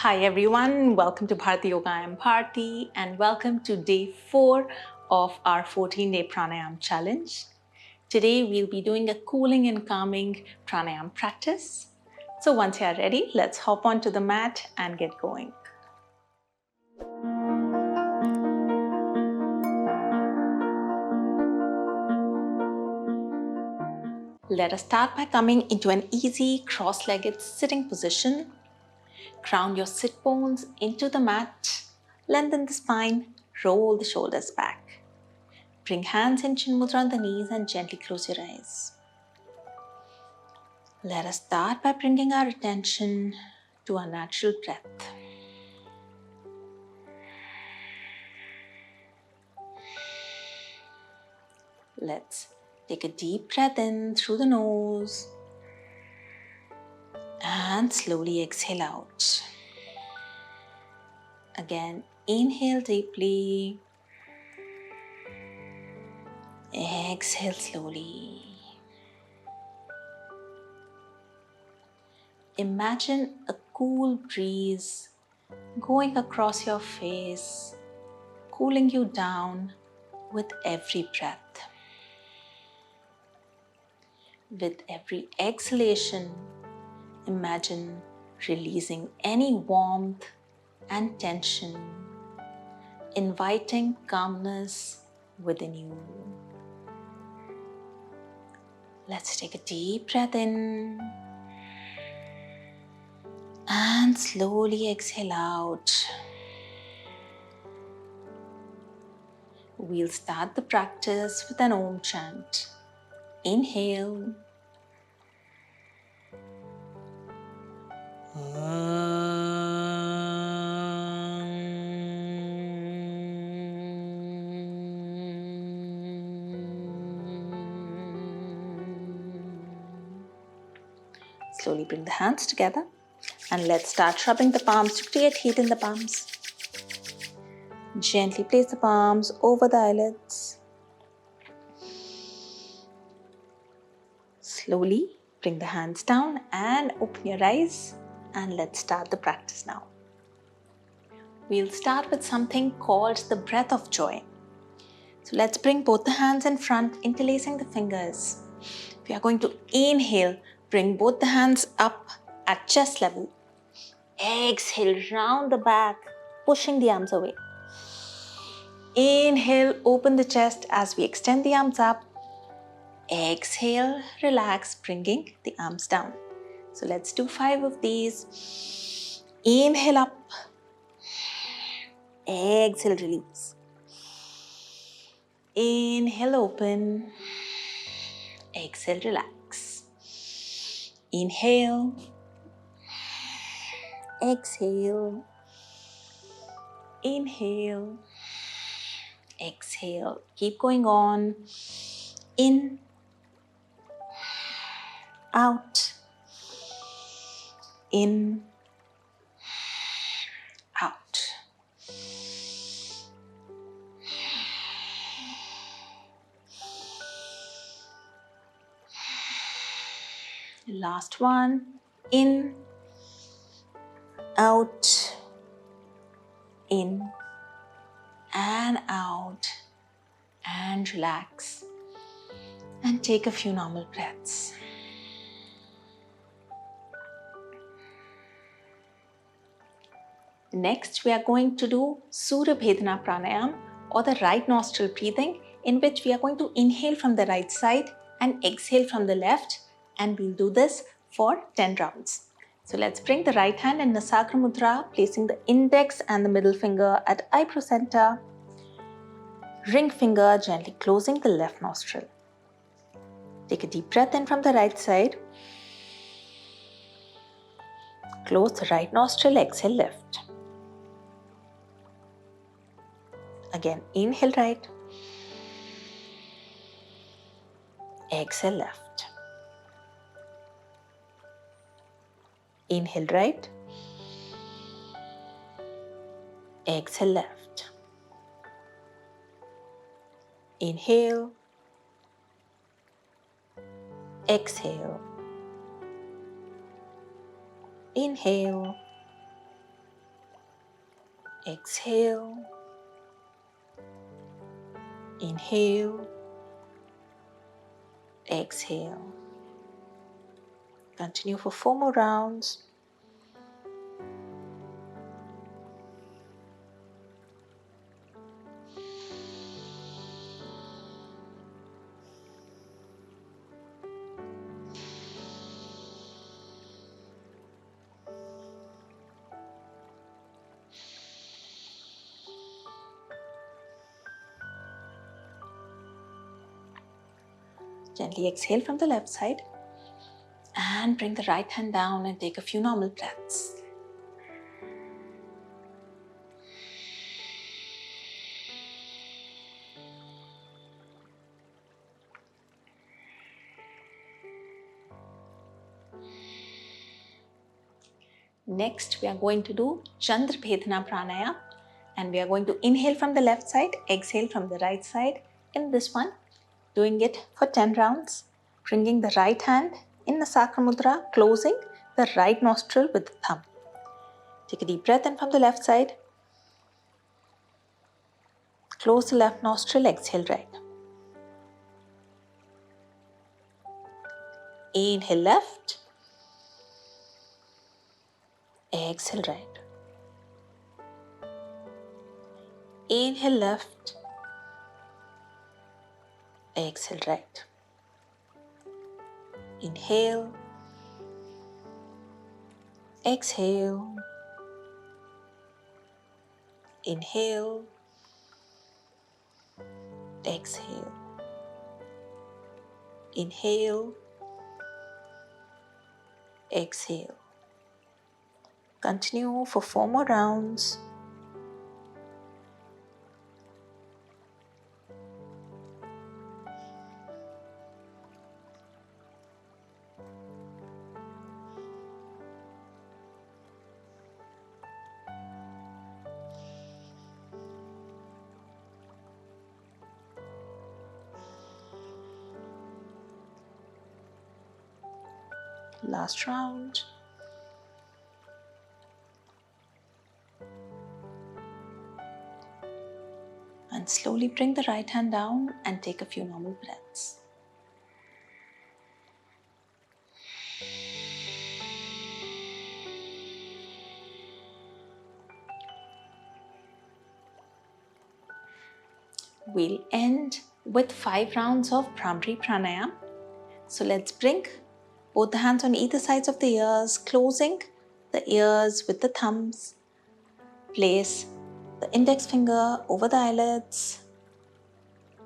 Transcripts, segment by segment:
Hi everyone, welcome to Bharti Yoga. I am Bharti and welcome to day 4 of our 14-day pranayama challenge. Today we'll be doing a cooling and calming pranayama practice. So once you are ready, let's hop onto the mat and get going. Let us start by coming into an easy cross-legged sitting position. Ground your sit bones into the mat, lengthen the spine, roll the shoulders back. Bring hands in chin mudra on the knees and gently close your eyes. Let us start by bringing our attention to our natural breath. Let's take a deep breath in through the nose and slowly exhale out. Again, inhale deeply, exhale slowly. Imagine a cool breeze going across your face, cooling you down with every breath. With every exhalation, imagine releasing any warmth and tension, inviting calmness within you. Let's take a deep breath in and slowly exhale out. We'll start the practice with an Om chant. Inhale. Slowly bring the hands together and let's start rubbing the palms to create heat in the palms. Gently place the palms over the eyelids. Slowly bring the hands down and open your eyes and let's start the practice now. We'll start with something called the breath of joy. So let's bring both the hands in front, interlacing the fingers. We are going to inhale, bring both the hands up at chest level. Exhale, round the back, pushing the arms away. Inhale, open the chest as we extend the arms up. Exhale, relax, bringing the arms down. So let's do 5 of these. Inhale up. Exhale, release. Inhale, open. Exhale, relax. Inhale. Exhale. Inhale. Exhale. Keep going on. In. Out. In. Out. Last one. In. Out. In. And out. And relax. And take a few normal breaths. Next, we are going to do Surya Bhedna Pranayama or the right nostril breathing, in which we are going to inhale from the right side and exhale from the left, and we'll do this for 10 rounds. So let's bring the right hand in Nasakra Mudra, placing the index and the middle finger at eyebrow center. Ring finger gently closing the left nostril. Take a deep breath in from the right side. Close the right nostril, exhale left. Again, inhale right. Exhale left. Inhale right. Exhale left. Inhale. Exhale. Inhale. exhale, inhale, exhale. Continue for 4 more rounds. Gently exhale from the left side and bring the right hand down and take a few normal breaths. Next, we are going to do Chandra Bhedna Pranayama, and we are going to inhale from the left side, exhale from the right side. In this one, doing it for 10 rounds, bringing the right hand in the Sakra Mudra, closing the right nostril with the thumb. Take a deep breath in from the left side. Close the left nostril, exhale right. Inhale left, exhale right. Inhale left, exhale right. Inhale, exhale, inhale, exhale, inhale, exhale. Continue for 4 more rounds. Last round. And slowly bring the right hand down and take a few normal breaths. We'll end with 5 rounds of Bhramari Pranayama. So let's bring both the hands on either sides of the ears, closing the ears with the thumbs. Place the index finger over the eyelids,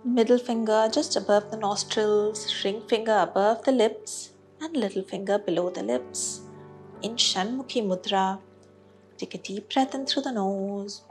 middle finger just above the nostrils, ring finger above the lips, and little finger below the lips. In Shanmukhi Mudra, take a deep breath in through the nose.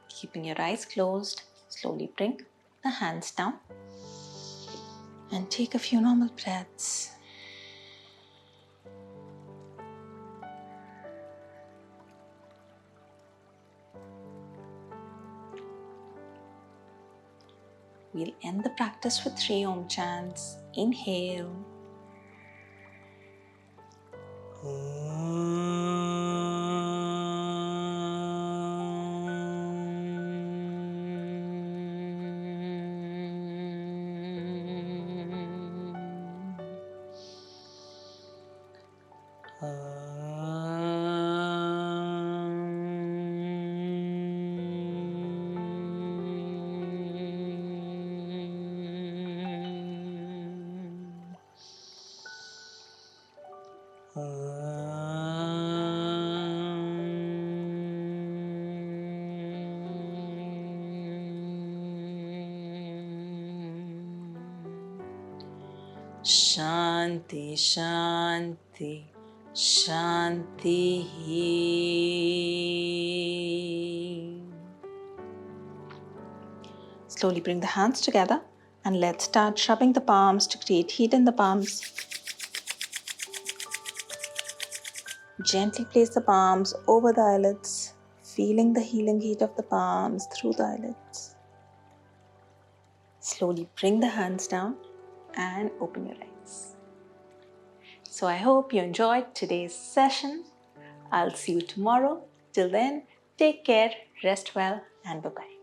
Keeping your eyes closed, slowly bring the hands down and take a few normal breaths. We'll end the practice with 3 Om chants. Inhale. Shanti, Shanti, Shanti. Slowly bring the hands together and let's start rubbing the palms to create heat in the palms. Gently place the palms over the eyelids, feeling the healing heat of the palms through the eyelids. Slowly bring the hands down and open your eyes. So I hope you enjoyed today's session. I'll see you tomorrow. Till then, take care, rest well, and bye-bye.